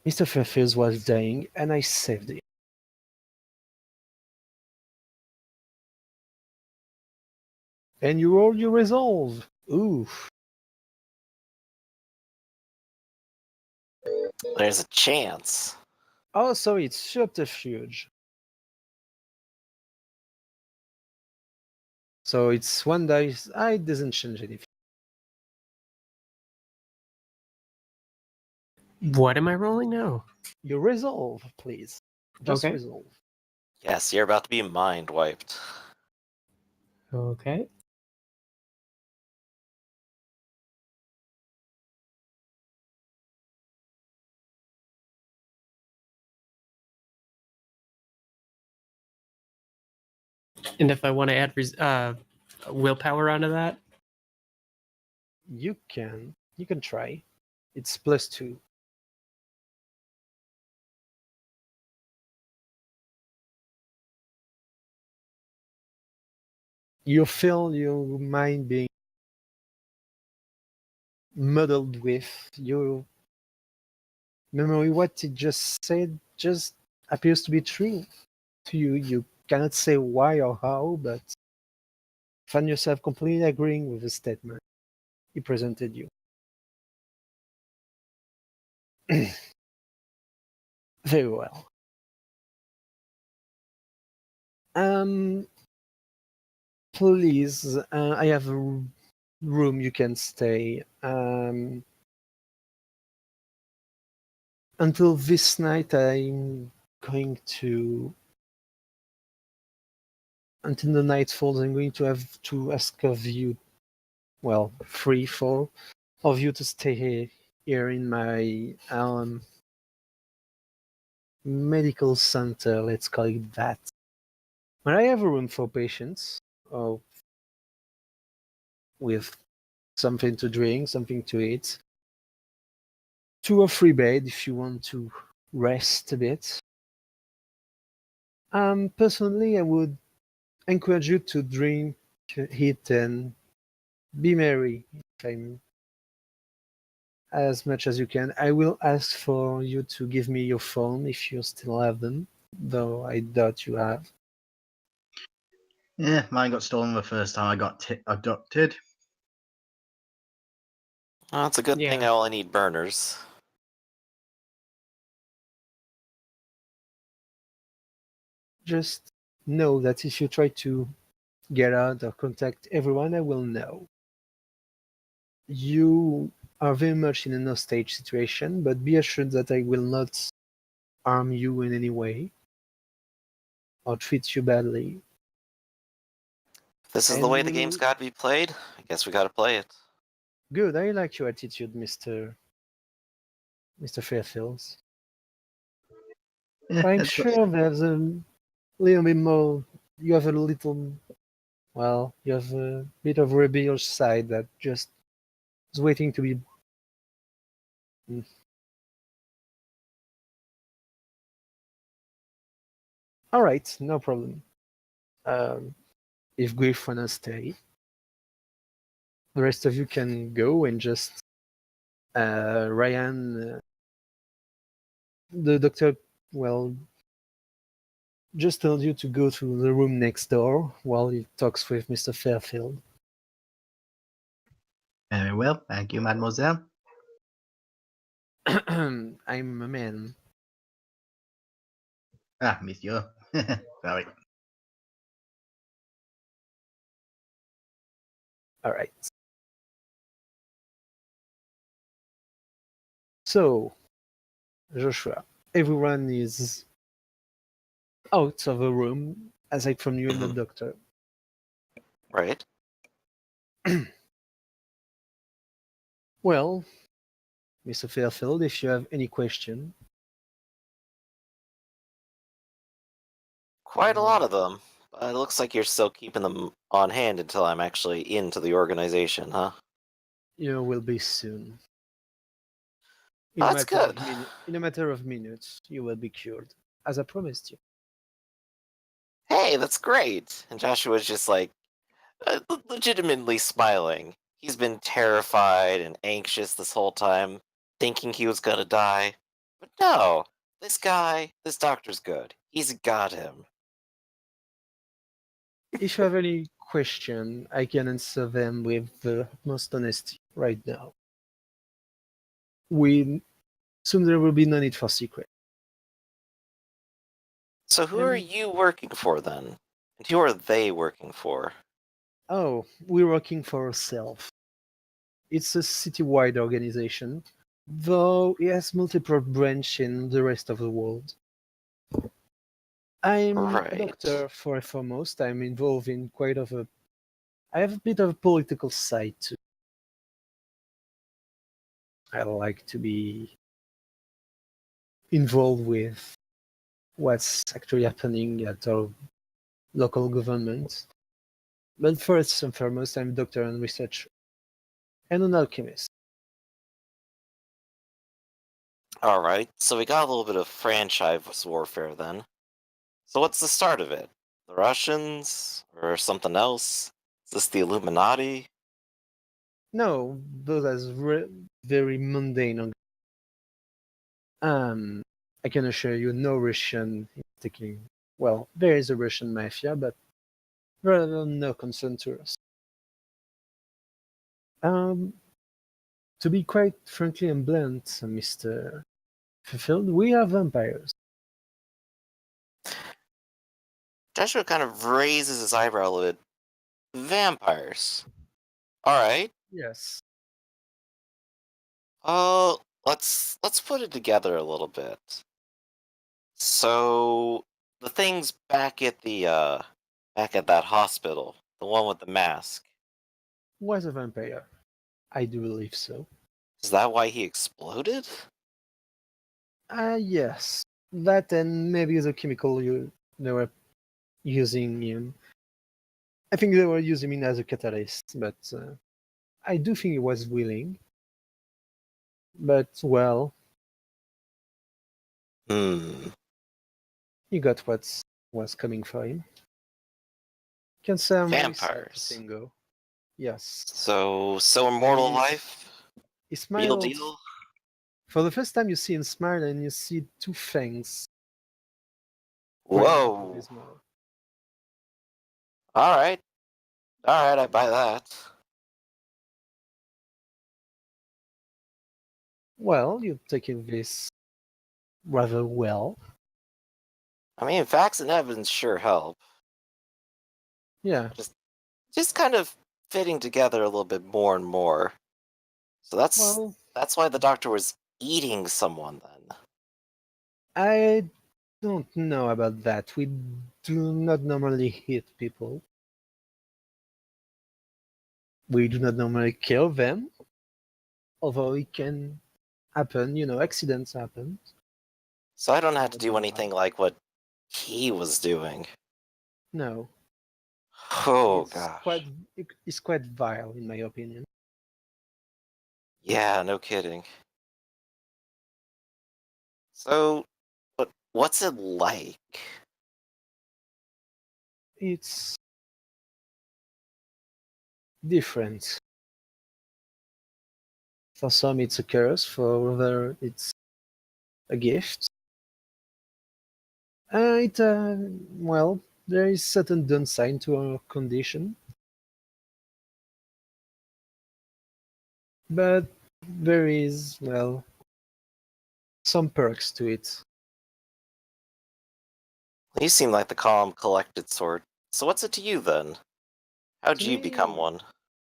Fairfields was dying, and I saved him. And you roll your resolve. Ooh. There's a chance. Oh, sorry, it's subterfuge. So it's one dice. It doesn't change anything. What am I rolling now? Your resolve, please. Just Okay. resolve. Yes, you're about to be mind wiped. Okay. And if I want to add willpower onto that, You can. You can try. It's +2. You feel your mind being muddled with your memory. What it just said just appears to be true to you. You cannot say why or how, but find yourself completely agreeing with the statement he presented you. Very well. Please, I have a room you can stay. Until this night, I'm going to. Until the night falls, I'm going to have to ask of you, well, 3, 4 of you to stay here in my medical center, let's call it that. But I have a room for patients, with something to drink, something to eat, 2 or 3 bed if you want to rest a bit. Personally, I would encourage you to drink, eat, and be merry. As much as you can. I will ask for you to give me your phone if you still have them, though I doubt you have. Yeah, mine got stolen the first time I got abducted. Well, it's a good thing I Yeah. only need burners. Just know that if you try to get out or contact everyone, I will know. You are very much in a hostage situation, but be assured that I will not harm you in any way or treat you badly. If this is the way the game's got to be played, I guess we got to play it. Good, I like your attitude, Mr. Fairfield. Yeah, I'm that's sure there's a little bit more. You have a little. Well, you have a bit of rebellious side that just is waiting to be. All right, no problem. If Griff wanna stay, the rest of you can go and just. Ryan, the doctor, well, just told you to go to the room next door while he talks with Mr. Fairfield. very well. Thank you, mademoiselle. I'm a man. Ah, monsieur. Sorry. All right. So, Joshua, everyone is out of the room aside from you and the doctor. Right? Well, Mr. Fairfield, if you have any question. Quite a lot of them. But it looks like you're still keeping them on hand until I'm actually into the organization, huh? You will be soon. In That's good. In a matter of minutes, you will be cured, as I promised you. Hey, that's great. And Joshua's just like legitimately smiling. He's been terrified and anxious this whole time, thinking he was gonna die. But no, this doctor's good. He's got him. If you have any question, I can answer them with the utmost honesty right now. Soon there will be no need for secret. So who are you working for then? And who are they working for? Oh, we're working for ourselves. It's a citywide organization, though it has multiple branches in the rest of the world. I'm a Right. doctor for and foremost. I'm involved in I have a bit of a political side too. I like to be involved with what's actually happening at our local government. But first and foremost, I'm a doctor and researcher, and an alchemist. Alright, so we got a little bit of franchise warfare then. So what's the start of it? The Russians? Or something else? Is this the Illuminati? No, those are very mundane. I can assure you, no Russian is taking. Well, there is a Russian mafia, but rather no concern to us. Um, to be quite frankly and blunt, Mr. Fulfilled, we are vampires. Joshua kind of raises his eyebrow a little bit. Vampires. Alright. Yes. Let's put it together a little bit. So the things back at that hospital, the one with the mask, Was a vampire. I do believe so. is that why he exploded? Yes. That and maybe the chemical they were using him. I think they were using him as a catalyst, but I do think he was willing. But, well, Hmm. he got what was coming for him. Can say I'm very sad to Vampires. see him go. Yes. So immortal He's- life? He Real smiled. deal? For the first time, you see him smile and you see two fangs growing out of Whoa. his mouth. Alright. Alright, I buy that. Well, you're taking this rather well. I mean, facts and evidence sure help. Yeah. Just kind of fitting together a little bit more and more. So Well, that's why the doctor was eating someone then. I don't know about that. We do not normally hit people. We do not normally kill them, although it can happen. Accidents happen. So I don't have to Someone do will anything die. like what he was doing. No, Oh it's quite gosh. it's quite vile in my opinion. Yeah, no kidding. So, but what's it like? It's different. For some, it's a curse. For other, it's a gift. Well, there is certain downside to our condition, but there is, well, some perks to it. You seem like the calm, collected sort. So what's it to you then? How'd To you become me, one?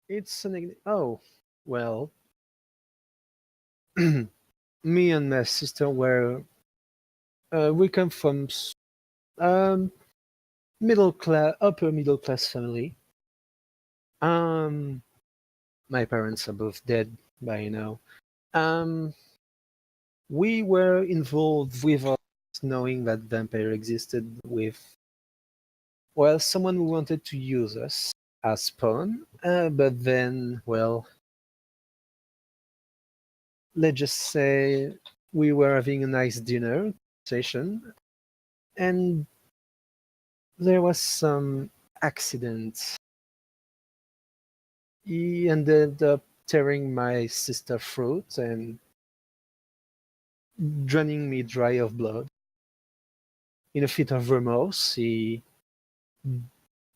it's oh, well, me and my sister we come from um, upper middle class family. Um, my parents are both dead by now. Um, we were involved without knowing that vampire existed with, well, someone who wanted to use us as pawn, but then, well, let's just say we were having a nice dinner session and there was some accident. He ended up tearing my sister throat and draining me dry of blood. In a fit of remorse, he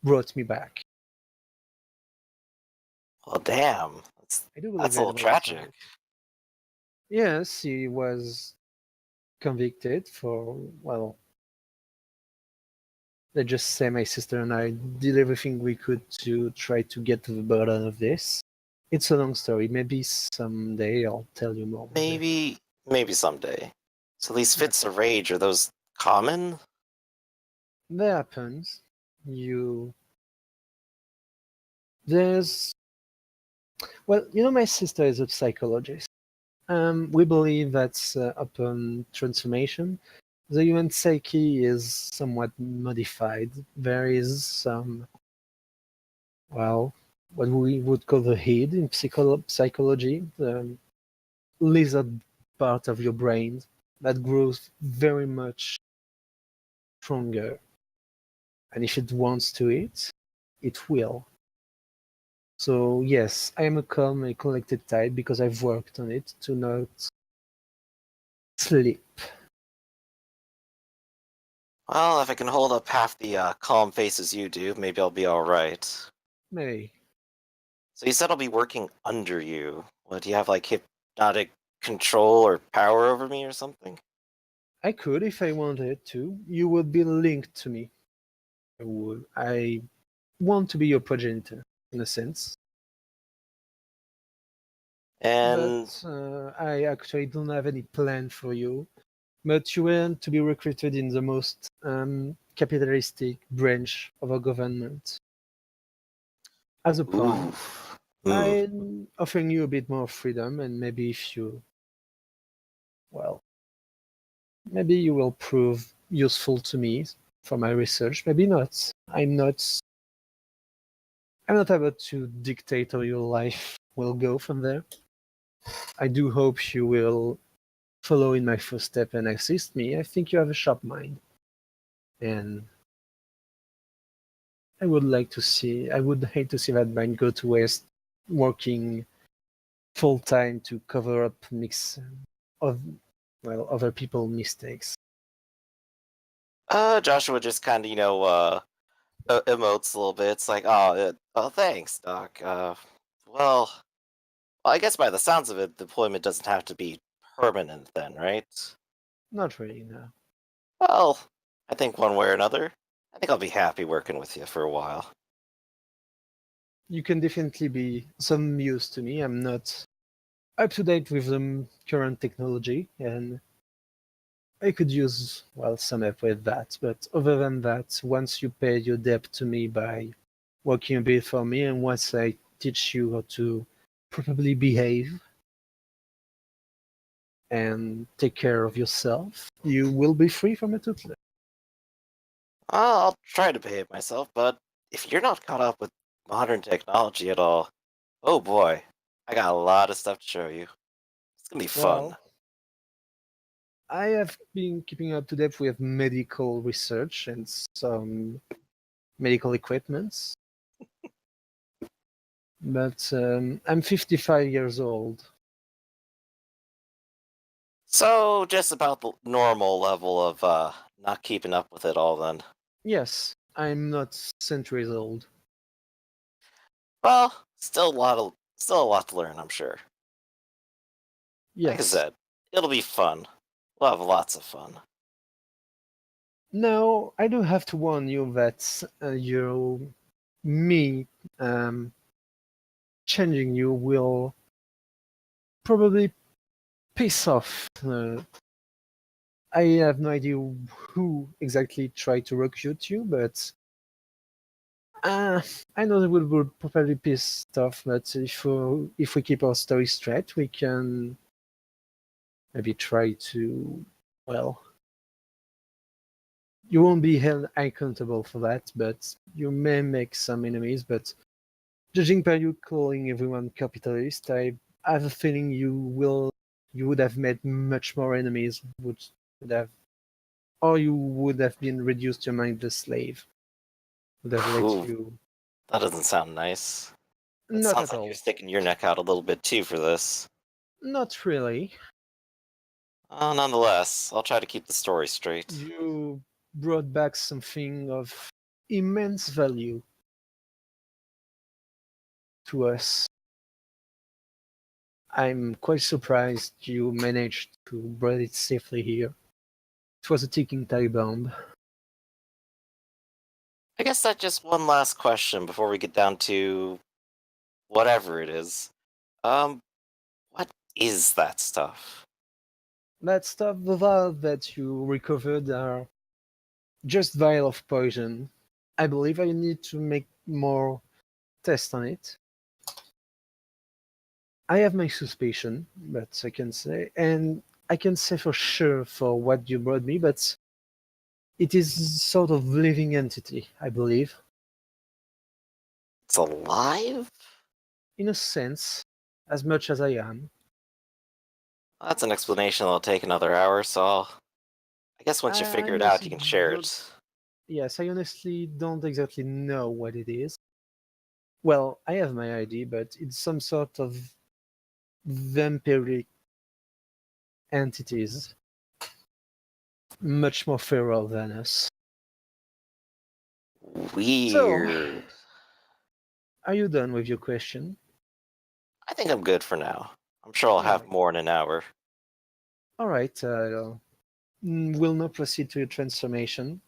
brought me back. Well, damn. I do believe That's a that little was tragic. right. Yes, he was convicted for, well, let's just say my sister and I did everything we could to try to get to the bottom of this. It's a long story. Maybe someday I'll tell you more. Maybe someday. So these Yeah. fits of rage, are those common? That happens. There's, well, my sister is a psychologist. We believe that upon transformation, the human psyche is somewhat modified. There is some, well, what we would call the head in psychology, the lizard part of your brain that grows very much stronger. And if it wants to eat, it will. So yes, I am a calm and collected type because I've worked on it to not sleep. Well, if I can hold up half the calm faces you do, maybe I'll be alright. Maybe. So you said I'll be working under you. What, do you have, like, hypnotic control or power over me or something? I could if I wanted to. You would be linked to me. I want to be your progenitor, in a sense. And But I actually don't have any plan for you. But you want to be recruited in the most capitalistic branch of our government. As a pawn, ooh, hmm. I'm offering you a bit more freedom, and maybe if you, well, maybe you will prove useful to me for my research. Maybe not. I'm not able to dictate how your life will go from there. I do hope you will follow in my footsteps and assist me. I think you have a sharp mind. And I would hate to see that mind go to waste working full time to cover up mix of, well, other people's mistakes. Joshua just kind of, emotes a little bit. It's like, oh, thanks, Doc. Well, I guess by the sounds of it, deployment doesn't have to be permanent then, right? Not really, no. Well, I think one way or another, I think I'll be happy working with you for a while. You can definitely be some use to me. I'm not up to date with the current technology, and I could use, well, some help with that. But other than that, once you pay your debt to me by working a bit for me, and once I teach you how to properly behave and take care of yourself, you will be free from a tutelage. I'll try to behave myself, but if you're not caught up with modern technology at all, oh boy, I got a lot of stuff to show you. It's gonna be fun. Well, I have been keeping up to date with medical research and some medical equipments, but I'm 55 years old. So, just about the normal level of not keeping up with it all then. Yes, I'm not centuries old. Well, still a lot to learn, I'm sure. Like I Yes. said, it'll be fun. We'll have lots of fun. Now, I do have to warn you that me um, changing you will probably piss off. I have no idea who exactly tried to recruit you, but I know that would probably piss off. But if we keep our story straight, we can maybe try to, well, you won't be held accountable for that, but you may make some enemies. But judging by you calling everyone capitalist, I have a feeling you would have made much more enemies, would have, or you would have been reduced to a mindless slave. Would have let Ooh, you. that doesn't sound nice. It Not sounds at like you're all. sticking your neck out a little bit too for this. Not really. Nonetheless, I'll try to keep the story straight. You brought back something of immense value to us. I'm quite surprised you managed to bring it safely here. It was a ticking time bomb. I guess that's just one last question before we get down to whatever it is. Um, what is that stuff? That stuff, the vial that you recovered are just vial of poison. I believe I need to make more tests on it. I have my suspicion, but I can say, and I can say for sure for what you brought me, but it is sort of living entity, I believe. It's alive? In a sense, as much as I am. That's an explanation that'll take another hour, so I guess once you I figure it out, you honestly can share don't. it. Yes, I honestly don't exactly know what it is. Well, I have my ID, but it's some sort of vampiric entities, much more feral than us. So, Weird. are you done with your question? I think I'm good for now. I'm sure I'll have Alright. more in an hour. All right, we'll now proceed to your transformation.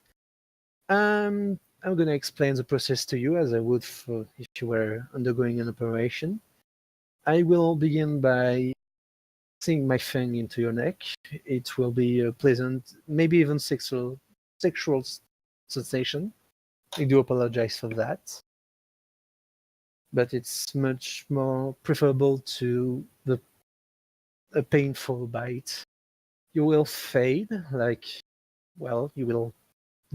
I'm gonna explain the process to you as I would for if you were undergoing an operation. I will begin by sink my fang into your neck. It will be a pleasant, maybe even sexual sensation. I do apologize for that, but it's much more preferable to a painful bite. You will fade, like, well, you will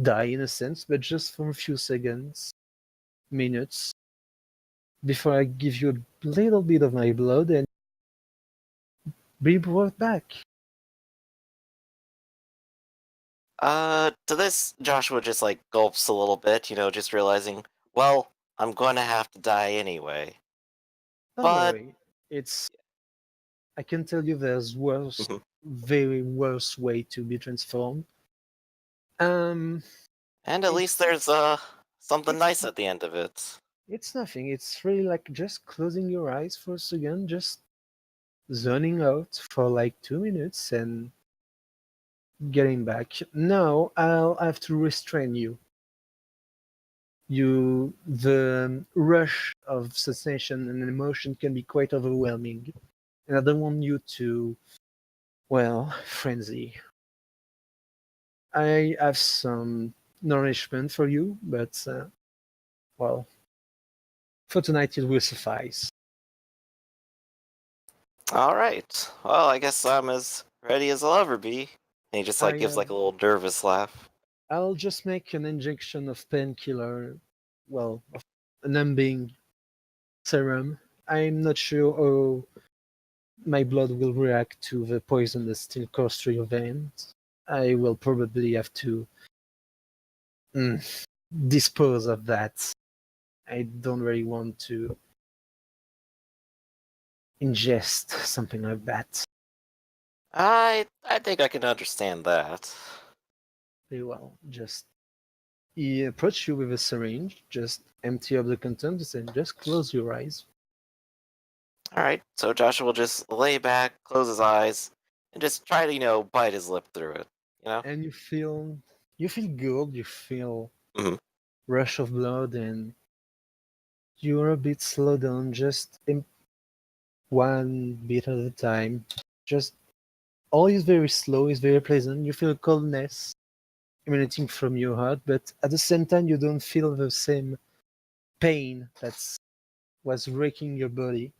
die in a sense, but just for a few seconds, minutes, before I give you a little bit of my blood and be brought back. To this, Joshua just like gulps a little bit, just realizing, well, I'm going to have to die anyway. Don't But worry, it's. I can tell you there's worse, Mhm. very worse way to be transformed. Um, And at least it's there's something it's nice at the end of it. it's nothing. It's really like just closing your eyes for a second, just zoning out for like 2 minutes and getting back. Now I'll have to restrain you. The rush of sensation and emotion can be quite overwhelming, and I don't want you to, well, frenzy. I have some nourishment for you, but well, for tonight it will suffice. All right. Well, I guess I'm as ready as I'll ever be. And he just like I gives like a little nervous laugh. I'll just make an injection of painkiller, well, of a numbing serum. I'm not sure how my blood will react to the poison that still courses through your veins. I will probably have to dispose of that. I don't really want to ingest something like that. I think I can understand that. Very well. Just he approached you with a syringe, just empty up the contents and just close your eyes. All right. So Joshua will just lay back, close his eyes, and just try to, bite his lip through it. You know? And you feel good, you feel Mhm. rush of blood, and you're a bit slowed down, just in one bit at a time. Just all is very slow, is very pleasant. You feel coldness emanating from your heart, but at the same time you don't feel the same pain that was wrecking your body.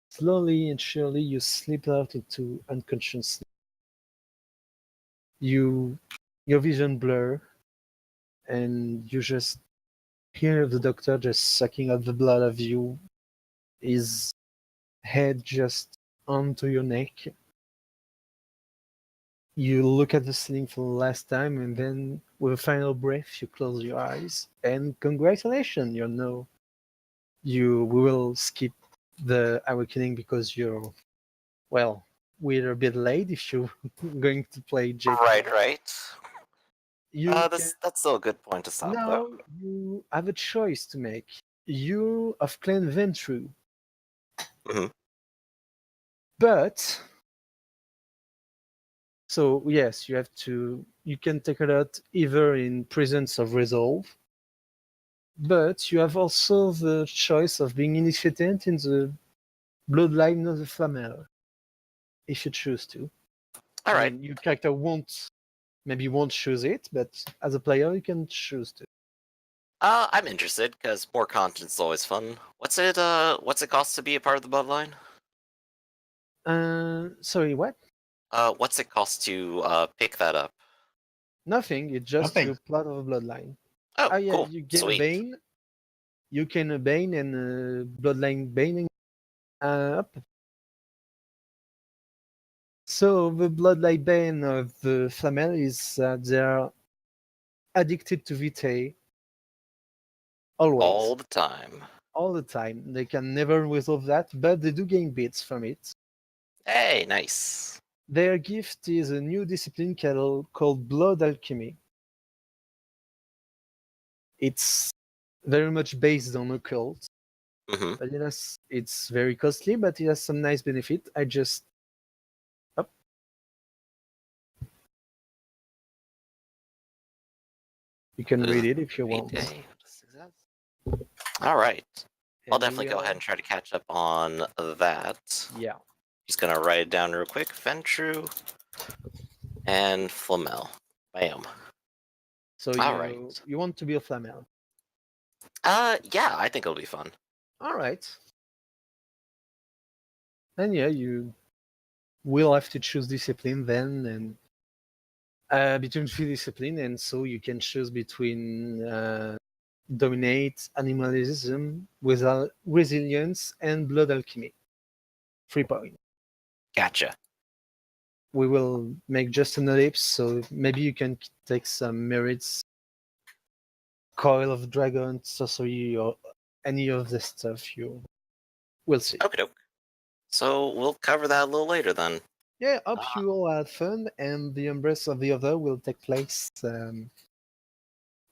Slowly and surely you slip out into unconsciousness. You your vision blur and you just hear the doctor just sucking out the blood of you, his head just onto your neck. You look at the ceiling for the last time, and then with a final breath, you close your eyes. And congratulations, we will skip the awakening because you're, well, we're a bit late if you're going to play Right, JP. right. You can That's still a good point to stop, though. now you have a choice to make. You of Clan Ventru, Mhm. but so yes, you can take it out either in presence of resolve, but you have also the choice of being initiated in the bloodline of the Flamel, if you choose to. All I right. mean, your character won't choose it, but as a player, you can choose to. I'm interested because more content's always fun. What's it cost to be a part of the bloodline? Sorry, what? What's it cost to pick that up? Nothing. It's just Nothing. your plot of a bloodline. Oh, Ah, yeah, cool, you gain a sweet. Bane. You can a Bane and a bloodline Bane up. So the bloodline Bane of the Flamel is they are addicted to vitae Always. All the time. All the time. They can never resolve that, but they do gain bits from it. Hey, nice. Their gift is a new discipline called Blood Alchemy. It's very much based on occult. Mm-hmm. But it's very costly, but it has some nice benefit. You can read it if you want. All right. I'll And definitely go ahead and try to catch up on that. Yeah. Just gonna write it down real quick. Ventru and Flamel. Bam. So Alright. you want to be a Flamel. Yeah, I think it'll be fun. Alright. And yeah, you will have to choose discipline then, and between 3 discipline, and so you can choose between dominate, animalism, without resilience, and blood alchemy. 3 points. Gotcha. We will make just an ellipse, so maybe you can take some merits, coil of dragon, sorcery, or any of the stuff you will see. Okie doke. So we'll cover that a little later then. Yeah, hope you all had fun, and the Embrace of the Other will take place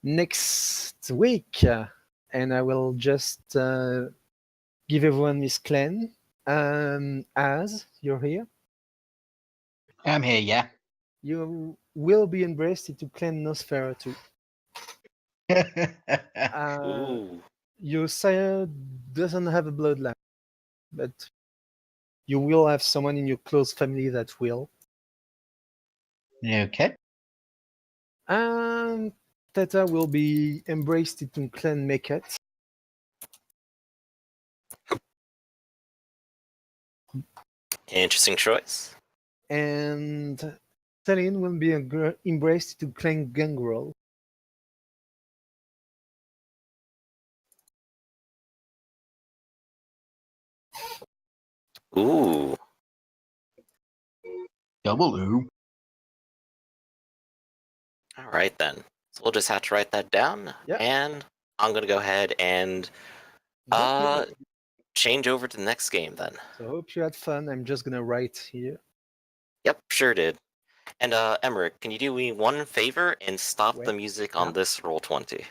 next week. And I will just give everyone this clan. As you're here, I'm here, yeah. you will be embraced into Clan Nosferatu. Ooh. Your sire doesn't have a bloodline, but you will have someone in your close family that will. Okay. And Teta will be embraced into Clan Meket. Interesting choice. And Celine will be embraced into Clan Gangrel. Ooh. Double ooh. Alright then. So we'll just have to write that down. Yep. And I'm gonna go ahead and change over to the next game then. So I hope you had fun. I'm just gonna write here. Yep, sure did. And Emmerich, can you do me one favor and stop the Wait, music yeah. on this Roll20?